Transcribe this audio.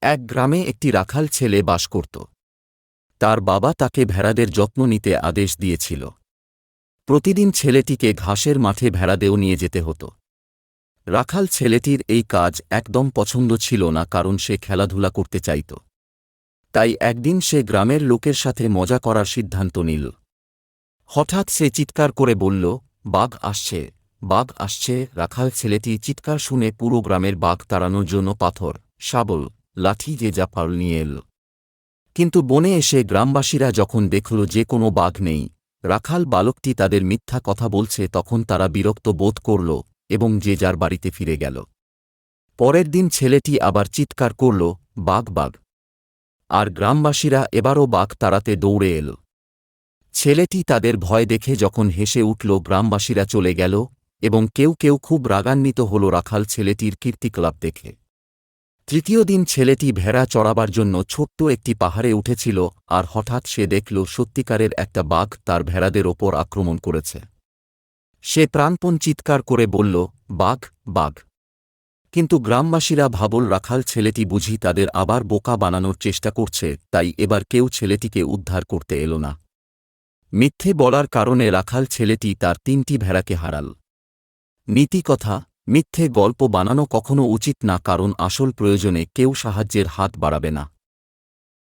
এক গ্রামে একটি রাখাল ছেলে বাস করত। তার বাবা তাকে ভেড়াদের যত্ন নিতে আদেশ দিয়েছিল। প্রতিদিন ছেলেটিকে ঘাসের মাঠে ভেড়াদেও নিয়ে যেতে হতো। রাখাল ছেলেটির এই কাজ একদম পছন্দ ছিল না, কারণ সে খেলাধুলা করতে চাইত। তাই একদিন সে গ্রামের লোকের সাথে মজা করার সিদ্ধান্ত নিল। হঠাৎ সে চিৎকার করে বলল, বাঘ আসছে, বাঘ আসছে। রাখাল ছেলেটি চিৎকার শুনে পুরো গ্রামের বাঘ তাড়ানোর জন্য পাথর, শাবল, লাঠি যে যা পারল নিয়ে এল। কিন্তু বনে এসে গ্রামবাসীরা যখন দেখল যে কোনো বাঘ নেই, রাখাল বালকটি তাদের মিথ্যা কথা বলছে, তখন তারা বিরক্ত বোধ করল এবং যে যার বাড়িতে ফিরে গেল। পরের দিন ছেলেটি আবার চিৎকার করল, বাঘ বাঘ। আর গ্রামবাসীরা এবারও বাঘ তাড়াতে দৌড়ে এল। ছেলেটি তাদের ভয় দেখে যখন হেসে উঠল, গ্রামবাসীরা চলে গেল এবং কেউ কেউ খুব রাগান্বিত হল রাখাল ছেলেটির কীর্তিকলাপ দেখে। তৃতীয় দিন ছেলেটি ভেড়া চড়াবার জন্য ছোট্ট একটি পাহাড়ে উঠেছিল, আর হঠাৎ সে দেখল সত্যিকারের একটা বাঘ তার ভেড়াদের ওপর আক্রমণ করেছে। সে প্রাণপণ চিৎকার করে বলল, বাঘ বাঘ। কিন্তু গ্রামবাসীরা ভাবল রাখাল ছেলেটি বুঝি তাদের আবার বোকা বানানোর চেষ্টা করছে, তাই এবার কেউ ছেলেটিকে উদ্ধার করতে এল না। মিথ্যে বলার কারণে রাখাল ছেলেটি তার ৩টি ভেড়াকে হারাল। নীতিকথা: মিথ্যে গল্প বানানো কখনো উচিত না, কারণ আসল প্রয়োজনে কেউ সাহায্যের হাত বাড়াবে না।